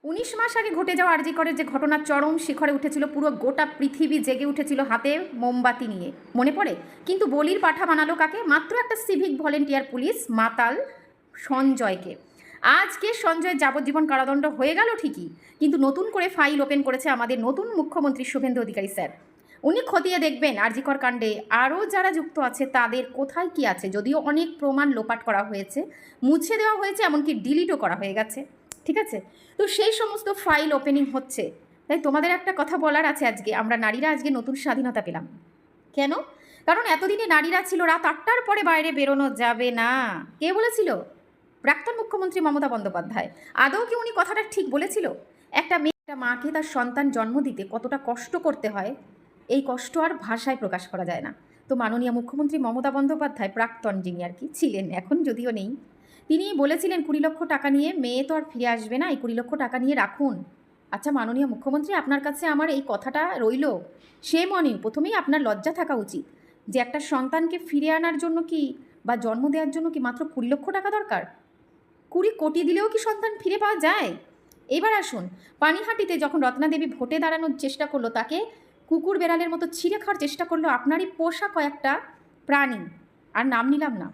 19 মাস আগে ঘটে যাওয়া আরজি করের যে ঘটনা চরম শিখরে উঠেছিল, পুরো গোটা পৃথিবী জেগে উঠেছিল হাতে মোমবাতি নিয়ে, মনে পড়ে? কিন্তু বলির পাঠা বানালো কাকে? মাত্র একটা সিভিক ভলেন্টিয়ার পুলিশ মাতাল সঞ্জয়কে। আজকে সঞ্জয়ের যাবজ্জীবন কারাদণ্ড হয়ে গেল ঠিকই, কিন্তু নতুন করে ফাইল ওপেন করেছে আমাদের নতুন মুখ্যমন্ত্রী শুভেন্দু অধিকারী স্যার। উনি খতিয়ে দেখবেন আরজিকর কাণ্ডে আরও যারা যুক্ত আছে তাদের কোথায় কি আছে। যদিও অনেক প্রমাণ লোপাট করা হয়েছে, মুছে দেওয়া হয়েছে, এমনকি ডিলিটও করা হয়ে গেছে, ঠিক আছে? তো সেই সমস্ত ফাইল ওপেনিং হচ্ছে। তাই তোমাদের একটা কথা বলার আছে, আজকে আমরা নারীরা আজকে নতুন স্বাধীনতা পেলাম। কেন? কারণ এতদিনে নারীরা ছিল রাত 8টার পরে বাইরে বেরোনো যাবে না। কে বলেছিল? প্রাক্তন মুখ্যমন্ত্রী মমতা বন্দ্যোপাধ্যায়। আদৌ কি উনি কথাটা ঠিক বলেছিল? একটা মাকে তার সন্তান জন্ম দিতে কতটা কষ্ট করতে হয়, এই কষ্ট আর ভাষায় প্রকাশ করা যায় না। তো মাননীয় মুখ্যমন্ত্রী মমতা বন্দ্যোপাধ্যায়, প্রাক্তন যিনি আর কি ছিলেন, এখন যদিও নেই, তিনি বলেছিলেন 20 লক্ষ টাকা নিয়ে মেয়ে তো আর ফিরে আসবে না, এই 20 লক্ষ টাকা নিয়ে রাখুন। আচ্ছা মাননীয় মুখ্যমন্ত্রী, আপনার কাছে আমার এই কথাটা রইল, সে মনে প্রথমেই আপনার লজ্জা থাকা উচিত যে একটা সন্তানকে ফিরে আনার জন্য কি বা জন্ম দেওয়ার জন্য কি মাত্র 20 লক্ষ টাকা দরকার? 20 কোটি দিলেও কি সন্তান ফিরে পাওয়া যায়? এবার আসুন, পানিহাটিতে যখন রত্নাদেবী ভোটে দাঁড়ানোর চেষ্টা করলো, তাকে কুকুর বেড়ালের মতো ছিঁড়ে খাওয়ার চেষ্টা করলো আপনারই পোষা কয়েকটা প্রাণী, আর নাম নিলাম না।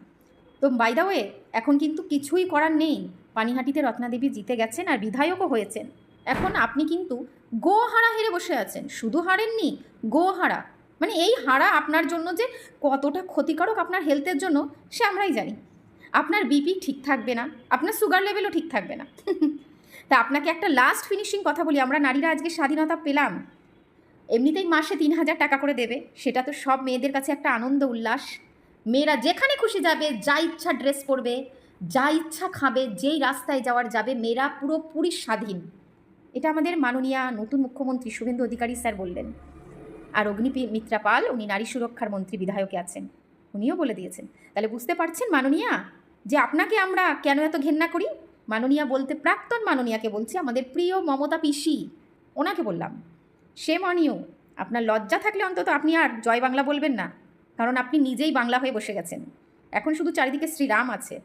তো বাই দ্য ওয়ে, এখন কিন্তু কিছুই করার নেই। পানিহাটিতে রত্নাদেবী জিতে গেছেন আর বিধায়কও হয়েছেন। এখন আপনি কিন্তু গোহারা হেরে বসে আছেন। শুধু হারেননি, গোহারা। মানে এই হারা আপনার জন্য যে কতটা ক্ষতিকারক আপনার হেলথের জন্য, সে আমরাই জানি। আপনার বিপি ঠিক থাকবে না, আপনার সুগার লেভেলও ঠিক থাকবে না। তা আপনাকে একটা লাস্ট ফিনিশিং কথা বলি, আমরা নারীরা আজকে স্বাধীনতা পেলাম। এমনিতেই মাসে 3,000 টাকা করে দেবে, সেটা তো সব মেয়েদের কাছে একটা আনন্দ উল্লাস। মেয়েরা যেখানে খুশি যাবে, যা ইচ্ছা ড্রেস পরবে, যা ইচ্ছা খাবে, যেই রাস্তায় যাওয়ার যাবে, মেয়েরা পুরোপুরি স্বাধীন। এটা আমাদের মাননীয় নতুন মুখ্যমন্ত্রী শুভেন্দু অধিকারী স্যার বললেন। আর অগ্নিমিত্রা পাল, উনি নারী সুরক্ষার মন্ত্রী বিধায়কে আছেন, উনিও বলে দিয়েছেন। তাহলে বুঝতে পারছেন মাননীয়া যে আপনাকে আমরা কেন এত ঘেন্না করি। মাননীয়া বলতে প্রাক্তন মাননীয়াকে বলছি, আমাদের প্রিয় মমতা পিসি, ওনাকে বললাম। সে মনিও, আপনার লজ্জা থাকলে অন্তত আপনি আর জয় বাংলা বলবেন না, কারণ আপনি নিজেই বাংলা হয়ে বসে গেছেন। এখন শুধু চারিদিকে শ্রীরাম আছে।